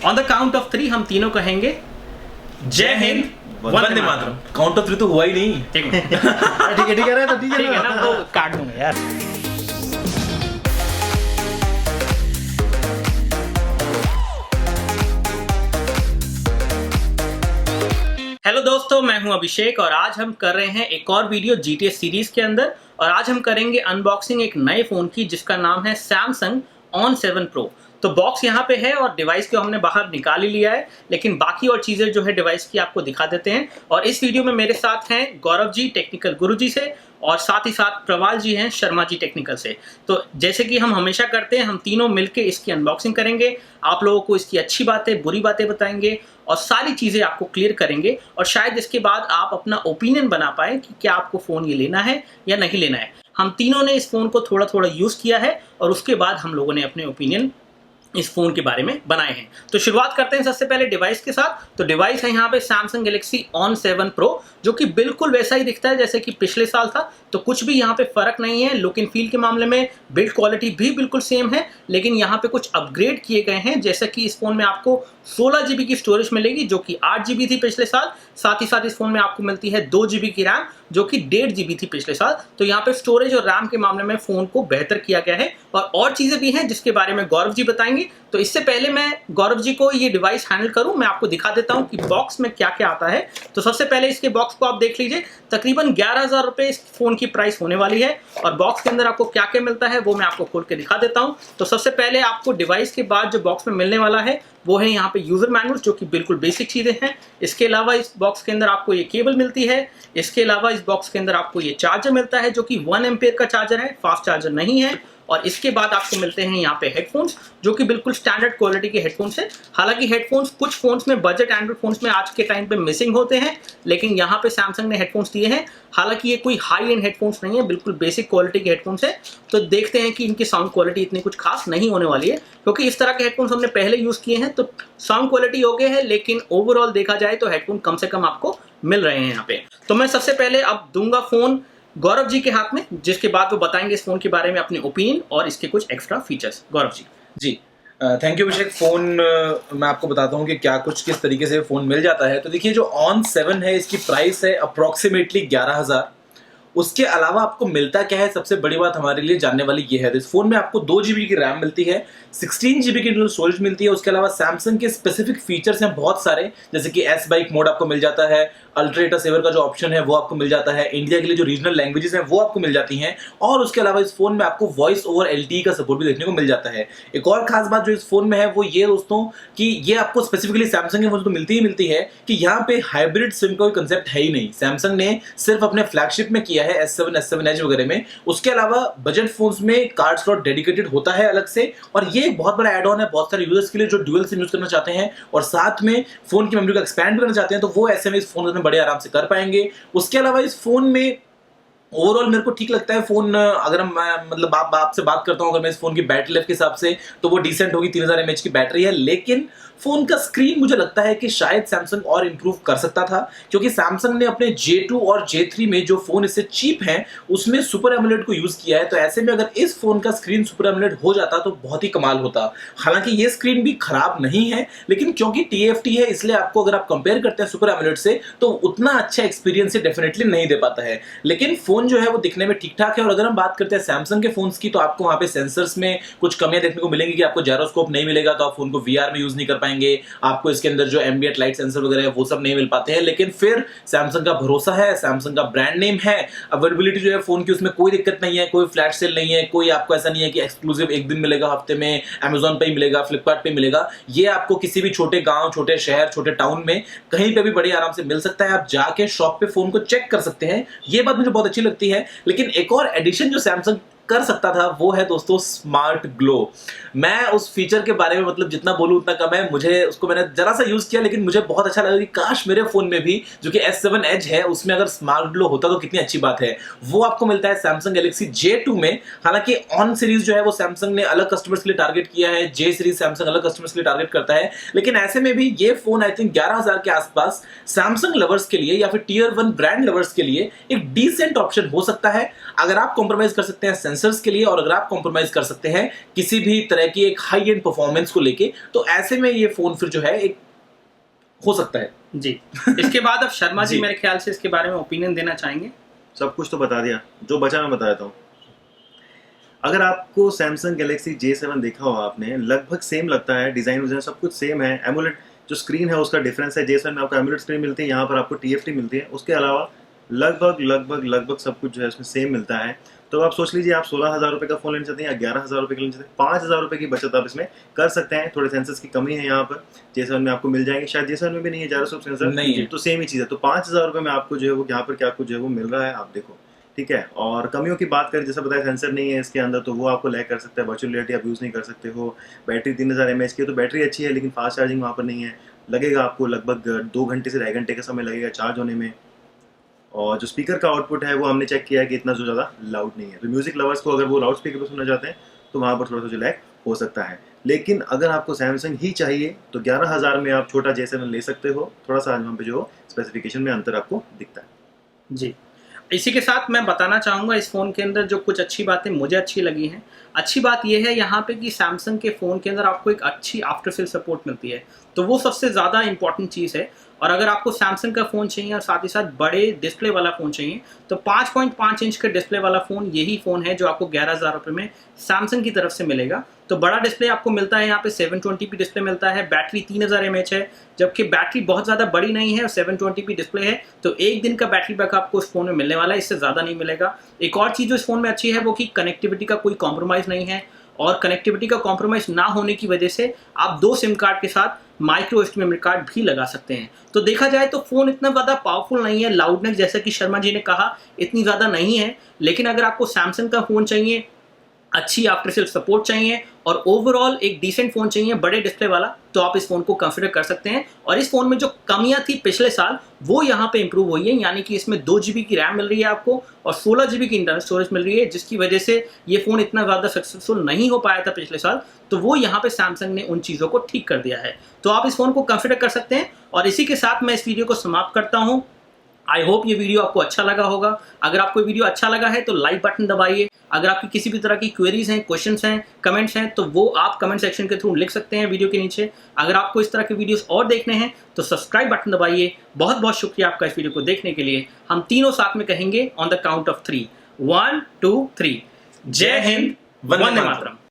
On the count of 3 हम तीनों कहेंगे जय हिंद वंदे मातरम। काउंट ऑफ 3 तो हुआ ही नहीं। ठीक है ठीक है ना, वो काट दूंगा यार। हेलो दोस्तों, मैं हूं अभिषेक और आज हम कर रहे हैं एक और वीडियो GTA सीरीज के अंदर। और आज हम करेंगे अनबॉक्सिंग एक नए फोन की जिसका नाम है Samsung On 7 Pro। तो बॉक्स यहाँ पे है और डिवाइस को हमने बाहर निकाल ही लिया है, लेकिन बाकी और चीज़ें जो है डिवाइस की आपको दिखा देते हैं। और इस वीडियो में मेरे साथ हैं गौरव जी टेक्निकल गुरुजी से, और साथ ही साथ प्रवाल जी हैं शर्मा जी टेक्निकल से। तो जैसे कि हम हमेशा करते हैं, हम तीनों मिलके इसकी अनबॉक्सिंग करेंगे, आप लोगों को इसकी अच्छी बातें बुरी बातें बताएंगे और सारी चीज़ें आपको क्लियर करेंगे। और शायद इसके बाद आप अपना ओपिनियन बना पाएँ कि क्या आपको फ़ोन ये लेना है या नहीं लेना है। हम तीनों ने इस फ़ोन को थोड़ा थोड़ा यूज़ किया है और उसके बाद हम लोगों ने अपने ओपिनियन इस फोन के बारे में बनाए हैं। तो शुरुआत करते हैं सबसे पहले डिवाइस के साथ। तो डिवाइस है यहाँ पे Samsung Galaxy On 7 Pro, जो कि बिल्कुल वैसा ही दिखता है जैसे कि पिछले साल था। तो कुछ भी यहाँ पे फर्क नहीं है। लुक एंड फील के मामले में बिल्ड क्वालिटी भी बिल्कुल सेम है, लेकिन यहाँ पे कुछ अपग्रेड किए गए हैं। जैसे कि इस फोन में आपको 16 GB की स्टोरेज मिलेगी, जो कि 8 GB थी पिछले साल। साथ ही साथ इस फोन में आपको मिलती है 2 GB की रैम, जो कि 1.5 GB थी पिछले साल। तो यहाँ पे स्टोरेज और रैम के मामले में फोन को बेहतर किया गया है। और चीजें भी हैं जिसके बारे में गौरव जी बताएंगे। तो इससे पहले मैं गौरव जी को ये डिवाइस हैंडल करूं, मैं आपको दिखा देता हूं कि बॉक्स में क्या क्या आता है। तो सबसे पहले इसके बॉक्स को आप देख लीजिए। तकरीबन 11,000 रुपए इस फोन की प्राइस होने वाली है। और बॉक्स के अंदर आपको क्या क्या मिलता है वो मैं आपको खोल के दिखा देता हूं। तो सबसे पहले आपको डिवाइस के बाद जो बॉक्स में मिलने वाला है वो है यहाँ पे यूजर मैनुअल, जो कि बिल्कुल बेसिक चीजें हैं। इसके अलावा इस बॉक्स के अंदर आपको ये केबल मिलती है। इसके अलावा इस बॉक्स के अंदर आपको ये चार्जर मिलता है, जो कि 1 एम्पेयर का चार्जर है, फास्ट चार्जर नहीं है। और इसके बाद आपको मिलते हैं यहाँ पे हेडफोन्स, जो कि बिल्कुल स्टैंडर्ड क्वालिटी के हेडफोन्स है। हालांकि हेडफोन्स कुछ फोन्स में, बजट एंड्रॉइड फोन्स में आज के टाइम पे मिसिंग होते हैं, लेकिन यहाँ पे सैमसंग ने हेडफोन्स दिए हैं। हालांकि ये कोई हाई एंड हेडफोन्स नहीं है, बिल्कुल बेसिक क्वालिटी के हेडफोन्स है। तो देखते हैं कि इनकी साउंड क्वालिटी इतनी कुछ खास नहीं होने वाली है, क्योंकि इस तरह के हेडफोन्स हमने पहले यूज किए हैं। तो साउंड क्वालिटी ओके है, लेकिन ओवरऑल देखा जाए तो हेडफोन कम से कम आपको मिल रहे हैं यहाँ पे। तो मैं सबसे पहले अब दूंगा फोन गौरव जी के हाथ में, जिसके बाद वो बताएंगे इस फोन के बारे में अपने ओपिनियन और इसके कुछ एक्स्ट्रा फीचर्स। गौरव जी। जी थैंक यू अभिषेक। फोन मैं आपको बताता हूँ कि क्या कुछ किस तरीके से फोन मिल जाता है। तो देखिए, जो On 7 है इसकी प्राइस है अप्रोक्सीमेटली 11,000। उसके अलावा आपको मिलता क्या है, सबसे बड़ी बात हमारे लिए जानने वाली ये है। तो इस फोन में आपको 2 GB की रैम मिलती है, 16 GB की इंटरनल स्टोरेज मिलती है। उसके अलावा सैमसंग के स्पेसिफिक फीचर्स हैं बहुत सारे, जैसे कि एस बाइक मोड आपको मिल जाता है, अल्ट्रेटर सेवर का जो ऑप्शन है वो आपको मिल जाता है, इंडिया के लिए जो रीजनल लैंग्वेजेस हैं वो आपको मिल जाती हैं। और उसके अलावा इस फोन में आपको वॉइस ओवर LTE का सपोर्ट भी देखने को मिल जाता है। एक और खास बात जो इस फोन में है वो ये दोस्तों, कि ये आपको स्पेसिफिकली सैमसंग के फोन तो मिलती ही मिलती है कि यहाँ पे हाइब्रिड सिम का कोई कंसेप्ट है ही नहीं। सैमसंग ने सिर्फ अपने फ्लैगशिप में किया है, S7, S7 Edge वगैरह में। उसके अलावा बजट फोन्स में कार्ड स्लॉट डेडिकेटेड होता है अलग से, और ये एक बहुत बड़ा एड ऑन है बहुत सारे यूजर्स के लिए जो ड्यूअल सिम यूज करना चाहते हैं और साथ में फोन की मेमोरी को एक्सपैंड करना चाहते हैं। तो वो ऐसे में इस फोन में बड़े आराम से कर पाएंगे। उसके अलावा इस फोन में ओवरऑल मेरे को ठीक लगता है फोन। अगर मैं मतलब आपसे बात करता हूं, अगर मैं इस फोन की बैटरी लाइफ के हिसाब से, तो वो डिसेंट होगी, 3000 mAh की बैटरी है। लेकिन फोन का स्क्रीन मुझे लगता है कि शायद सैमसंग और इंप्रूव कर सकता था, क्योंकि सैमसंग ने अपने J2 और J3 में जो फोन इससे चीप हैं उसमें सुपर एमोलेड को यूज किया है। तो ऐसे में अगर इस फोन का स्क्रीन सुपर एमोलेड हो जाता तो बहुत ही कमाल होता। हालांकि ये स्क्रीन भी खराब नहीं है, लेकिन क्योंकि TFT है इसलिए आपको अगर आप कंपेयर करते हैं सुपर एमोलेड से तो उतना अच्छा एक्सपीरियंस डेफिनेटली नहीं दे पाता है। लेकिन फोन जो है वो दिखने में ठीक ठाक है। और अगर हम बात करते हैं सैमसंग के फोन्स की, तो आपको वहां पे सेंसर्स में कुछ कमियां देखने को मिलेंगी कि आपको जायरोस्कोप नहीं मिलेगा, तो आप फोन को VR में यूज नहीं कर पाएंगे। आपको इसके अंदर जो एम्बिएंट लाइट सेंसर वगैरह है वो सब नहीं मिल पाते हैं। लेकिन फिर सैमसंग का भरोसा है, सैमसंग का ब्रांड नेम है, अवेलेबिलिटी जो है फोन की उसमें कोई दिक्कत नहीं है, कोई फ्लैश सेल नहीं है, कोई आपको ऐसा नहीं है कि एक्सक्लूसिव एक दिन मिलेगा हफ्ते में, अमेजॉन पे ही मिलेगा, फ्लिपकार्ट पे मिलेगा। ये आपको किसी भी छोटे गांव, छोटे शहर, छोटे टाउन में कहीं पे भी बड़ी आराम से मिल सकता है। आप जाके शॉप पे फोन को चेक कर सकते हैं, ये बात मुझे बहुत अच्छी लगती है। लेकिन एक और एडिशन जो सैमसंग कर सकता था वो है दोस्तों स्मार्ट ग्लो। मैं उस फीचर के बारे में मतलब जितना बोलूं उतना कम है। मुझे उसको मैंने जरा सा यूज किया, लेकिन मुझे बहुत अच्छा लगा कि काश मेरे फोन में भी जो कि S7 Edge है उसमें अगर स्मार्ट ग्लो होता तो कितनी अच्छी बात है। वो आपको मिलता है Samsung Galaxy J2 में। हालांकि ऑन सीरीज जो है वो सैमसंग ने अलग कस्टमर्स के लिए टारगेट किया है, J सीरीज सैमसंग अलग कस्टमर्स के लिए टारगेट करता है। लेकिन ऐसे में भी ये फोन आई थिंक 11,000 के आसपास सैमसंग लवर्स के लिए या फिर Tier 1 ब्रांड लवर्स के लिए एक डिसेंट ऑप्शन हो सकता है। अगर आप कॉम्प्रोमाइज कर सकते हैं सेंसर्स के लिए, और अगर आप कॉम्प्रोमाइज कर सकते हैं किसी भी तरह की एक हाई एंड परफॉर्मेंस को लेके, तो ऐसे में ये फोन फिर जो है एक हो सकता है जी। इसके बाद अब शर्मा जी जी। मेरे ख्याल से इसके बारे में ओपिनियन देना चाहेंगे। सब कुछ तो बता दिया, जो बचा मैं बता देता हूँ। अगर आपको सैमसंग गैलेक्सी J7 देखा हो आपने, लगभग सेम लगता है, डिजाइन विजाइन सब कुछ सेम है। एमोलेड जो स्क्रीन है उसका डिफरेंस है, J7 में आपको एमोलेड स्क्रीन मिलती है, यहाँ पर आपको TFT मिलती है। उसके अलावा लगभग सब कुछ जो है उसमें सेम मिलता है। तो आप सोच लीजिए, आप 16,000 रुपये का फोन लेना चाहते हैं या 11,000 रुपये का लेना चाहते हैं, 5,000 रुपये की बचत आप इसमें कर सकते हैं। थोड़े सेंसर्स की कमी है यहाँ पर, J7 में आपको मिल जाएंगे, शायद J7 में भी नहीं है ज़्यादा सब सेंसर, नहीं है। तो सेम ही चीज़ है। तो 5,000 रुपये में आपको जो है वो यहाँ पर क्या कुछ जो है वो मिल रहा है, आप देखो, ठीक है। और कमियों की बात करें, जैसा बताया सेंसर नहीं है इसके अंदर, तो वो आपको लैग कर सकता है, वर्चुअल रियलिटी आप यूज़ नहीं कर सकते हो। बैटरी 3000 mAh की है, तो बैटरी अच्छी है, लेकिन फास्ट चार्जिंग वहाँ पर नहीं है। लगेगा आपको लगभग 2 घंटे से 2.5 घंटे का समय लगेगा चार्ज होने में। और जो स्पीकर का आउटपुट है वो हमने चेक किया है कि इतना जो ज़्यादा लाउड नहीं है। तो म्यूजिक लवर्स को अगर वो लाउड स्पीकर पर सुनना चाहते हैं तो वहाँ पर थोड़ा सा जो लैग हो सकता है। लेकिन अगर आपको सैमसंग ही चाहिए तो 11,000 में आप छोटा J7 ले सकते हो। थोड़ा सा वहाँ पे जो स्पेसिफिकेशन में अंतर आपको दिखता है। जी, इसी के साथ मैं बताना चाहूँगा इस फ़ोन के अंदर जो कुछ अच्छी बातें मुझे अच्छी लगी हैं। अच्छी बात यह है यहाँ पे कि सैमसंग के फ़ोन के अंदर आपको एक अच्छी आफ्टर सेल सपोर्ट मिलती है, तो वो सबसे ज़्यादा इंपॉर्टेंट चीज़ है। और अगर आपको सैमसंग का फ़ोन चाहिए और साथ ही साथ बड़े डिस्प्ले वाला फ़ोन चाहिए, तो 5.5 इंच का डिस्प्ले वाला फ़ोन यही फ़ोन है जो आपको 11,000 रुपये में सैमसंग की तरफ से मिलेगा। तो बड़ा डिस्प्ले आपको मिलता है यहाँ पे 720p डिस्प्ले मिलता है, बैटरी 3000 mAh है, जबकि बैटरी बहुत ज़्यादा बड़ी नहीं है और 720p डिस्प्ले है, तो एक दिन का बैटरी बैकअप आपको इस फ़ोन में मिलने वाला है, इससे ज़्यादा नहीं मिलेगा। एक और चीज़ जो इस फ़ोन में अच्छी है वो कि कनेक्टिविटी का कोई कॉम्प्रोमाइज़ नहीं है, और कनेक्टिविटी का कॉम्प्रोमाइज़ ना होने की वजह से आप 2 सिम कार्ड के साथ माइक्रो एसडी मेमोरी कार्ड भी लगा सकते हैं। तो देखा जाए तो फ़ोन इतना ज़्यादा पावरफुल नहीं है, लाउडनेस जैसा कि शर्मा जी ने कहा इतनी ज़्यादा नहीं है, लेकिन अगर आपको सैमसंग का फ़ोन चाहिए, अच्छी आफ्टर सेल सपोर्ट चाहिए और ओवरऑल एक डिसेंट फ़ोन चाहिए बड़े डिस्प्ले वाला, तो आप इस फ़ोन को कंसिडर कर सकते हैं। और इस फ़ोन में जो कमियां थी पिछले साल वो यहाँ पे इंप्रूव हुई है, यानी कि इसमें 2 GB की रैम मिल रही है आपको और 16 GB की इंटरनल स्टोरेज मिल रही है, जिसकी वजह से ये फ़ोन इतना ज़्यादा सक्सेसफुल नहीं हो पाया था पिछले साल। तो वो यहाँ पे सैमसंग ने उन चीज़ों को ठीक कर दिया है, तो आप इस फ़ोन को कंसिडर कर सकते हैं। और इसी के साथ मैं इस वीडियो को समाप्त करता हूँ। आई होप ये वीडियो आपको अच्छा लगा होगा। अगर आपको वीडियो अच्छा लगा है तो लाइक बटन दबाइए। अगर आपकी किसी भी तरह की क्वेरीज हैं, क्वेश्चंस हैं, कमेंट्स हैं, तो वो आप कमेंट सेक्शन के थ्रू लिख सकते हैं वीडियो के नीचे। अगर आपको इस तरह के वीडियोस और देखने हैं तो सब्सक्राइब बटन दबाइए। बहुत बहुत शुक्रिया आपका इस वीडियो को देखने के लिए। हम तीनों साथ में कहेंगे ऑन द काउंट ऑफ 3, 1 2 3। जय हिंद, वंदे मातरम।